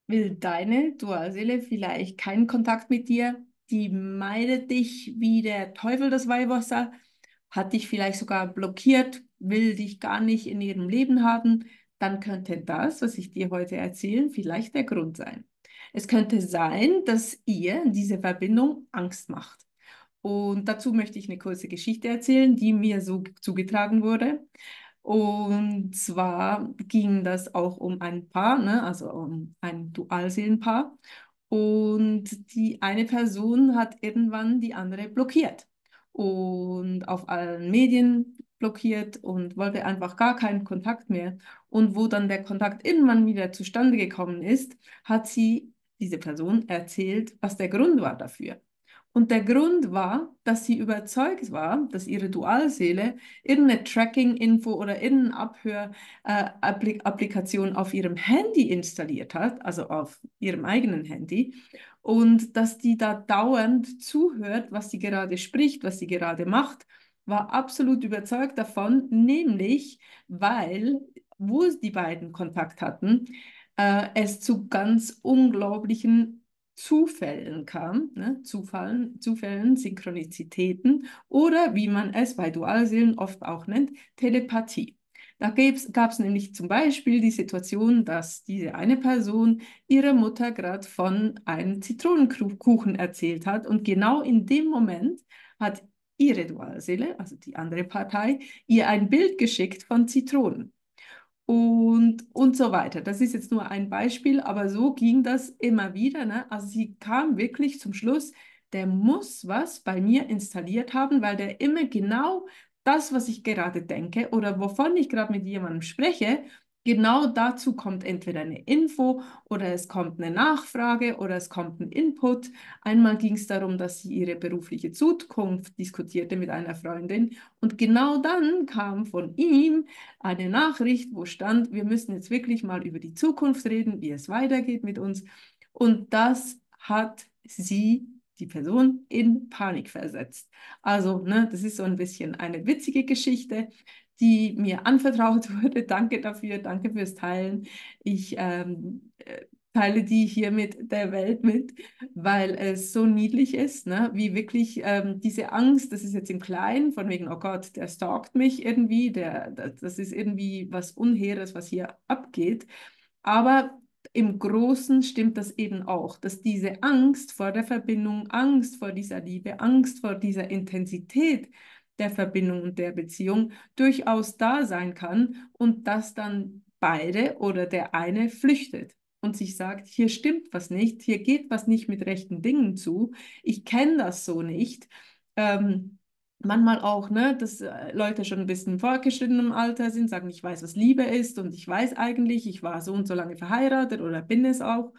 Will deine Dualseele vielleicht keinen Kontakt mit dir? Die meidet dich wie der Teufel das Weihwasser, hat dich vielleicht sogar blockiert, will dich gar nicht in ihrem Leben haben? Dann könnte das, was ich dir heute erzähle, vielleicht der Grund sein. Es könnte sein, dass ihr diese Verbindung Angst macht. Und dazu möchte ich eine kurze Geschichte erzählen, die mir so zugetragen wurde. Und zwar ging das auch um ein Paar, ne? Also um ein Dualseelenpaar. Und die eine Person hat irgendwann die andere blockiert und auf allen Medien blockiert und wollte einfach gar keinen Kontakt mehr. Und wo dann der Kontakt irgendwann wieder zustande gekommen ist, hat sie, diese Person, erzählt, was der Grund war dafür. Und der Grund war, dass sie überzeugt war, dass ihre Dualseele irgendeine Tracking-Info oder irgendeine Abhör-Applikation auf ihrem Handy installiert hat, also auf ihrem eigenen Handy, und dass die da dauernd zuhört, was sie gerade spricht, was sie gerade macht, war absolut überzeugt davon, nämlich weil, wo die beiden Kontakt hatten, es zu ganz unglaublichen Zufällen kam, ne? Zufällen, Synchronizitäten oder wie man es bei Dualseelen oft auch nennt, Telepathie. Da gab es nämlich zum Beispiel die Situation, dass diese eine Person ihrer Mutter gerade von einem Zitronenkuchen erzählt hat und genau in dem Moment hat ihre Dualseele, also die andere Partei, ihr ein Bild geschickt von Zitronen und so weiter. Das ist jetzt nur ein Beispiel, aber so ging das immer wieder, ne? Also sie kam wirklich zum Schluss, der muss was bei mir installiert haben, weil der immer genau das, was ich gerade denke oder wovon ich gerade mit jemandem spreche, genau dazu kommt entweder eine Info oder es kommt eine Nachfrage oder es kommt ein Input. Einmal ging es darum, dass sie ihre berufliche Zukunft diskutierte mit einer Freundin und genau dann kam von ihm eine Nachricht, wo stand, wir müssen jetzt wirklich mal über die Zukunft reden, wie es weitergeht mit uns. Und das hat sie, die Person, in Panik versetzt. Also, ne, das ist so ein bisschen eine witzige Geschichte, die mir anvertraut wurde. Danke dafür, danke fürs Teilen. Ich teile die hier mit der Welt mit, weil es so niedlich ist, ne? Wie wirklich diese Angst, das ist jetzt im Kleinen, von wegen, oh Gott, der stalkt mich irgendwie, das ist irgendwie was Unhehres, was hier abgeht. Aber im Großen stimmt das eben auch, dass diese Angst vor der Verbindung, Angst vor dieser Liebe, Angst vor dieser Intensität der Verbindung und der Beziehung durchaus da sein kann und dass dann beide oder der eine flüchtet und sich sagt, hier stimmt was nicht, hier geht was nicht mit rechten Dingen zu, ich kenne das so nicht. Ähm, Manchmal auch, ne, dass Leute schon ein bisschen fortgeschritten im Alter sind, sagen, ich weiß, was Liebe ist und ich weiß eigentlich, ich war so und so lange verheiratet oder bin es auch.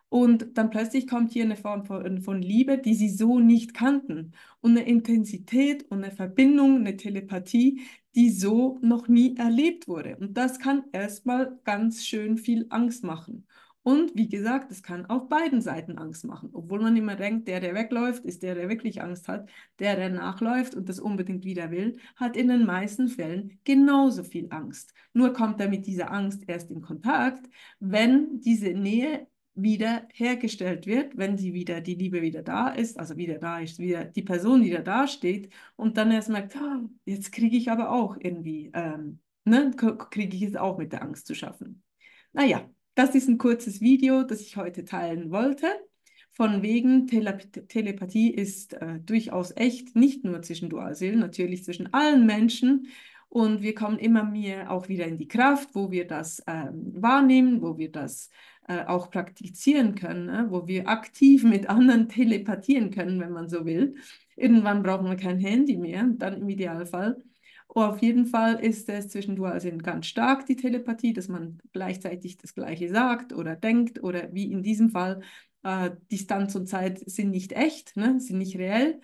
Und dann plötzlich kommt hier eine Form von Liebe, die sie so nicht kannten. Und eine Intensität und eine Verbindung, eine Telepathie, die so noch nie erlebt wurde. Und das kann erstmal ganz schön viel Angst machen. Und wie gesagt, es kann auf beiden Seiten Angst machen. Obwohl man immer denkt, der wegläuft, ist der wirklich Angst hat. Der nachläuft und das unbedingt wieder will, hat in den meisten Fällen genauso viel Angst. Nur kommt er mit dieser Angst erst in Kontakt, wenn diese Nähe wieder hergestellt wird, wenn sie wieder, die Liebe wieder da ist, also wieder da ist, wieder die Person wieder da steht und dann erst merkt, "Ah, jetzt kriege ich aber auch irgendwie, ne, kriege ich es auch mit der Angst zu schaffen. Naja, das ist ein kurzes Video, das ich heute teilen wollte. Von wegen Telepathie ist durchaus echt, nicht nur zwischen Dualseelen, natürlich zwischen allen Menschen. Und wir kommen immer mehr auch wieder in die Kraft, wo wir das wahrnehmen, wo wir das auch praktizieren können, ne? Wo wir aktiv mit anderen telepathieren können, wenn man so will. Irgendwann brauchen wir kein Handy mehr, dann im Idealfall. Auf jeden Fall ist es zwischendurch also ganz stark die Telepathie, dass man gleichzeitig das Gleiche sagt oder denkt oder wie in diesem Fall, Distanz und Zeit sind nicht echt, ne, sind nicht reell,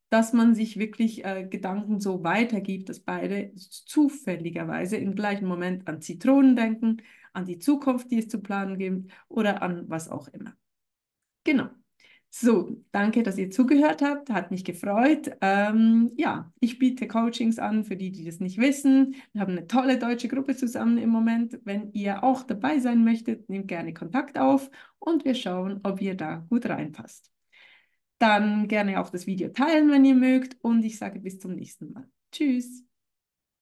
dass man sich wirklich Gedanken so weitergibt, dass beide zufälligerweise im gleichen Moment an Zitronen denken, an die Zukunft, die es zu planen gibt oder an was auch immer. Genau. So, danke, dass ihr zugehört habt. Hat mich gefreut. Ja, ich biete Coachings an für die, die das nicht wissen. Wir haben eine tolle deutsche Gruppe zusammen im Moment. Wenn ihr auch dabei sein möchtet, nehmt gerne Kontakt auf und wir schauen, ob ihr da gut reinpasst. Dann gerne auch das Video teilen, wenn ihr mögt und ich sage bis zum nächsten Mal. Tschüss.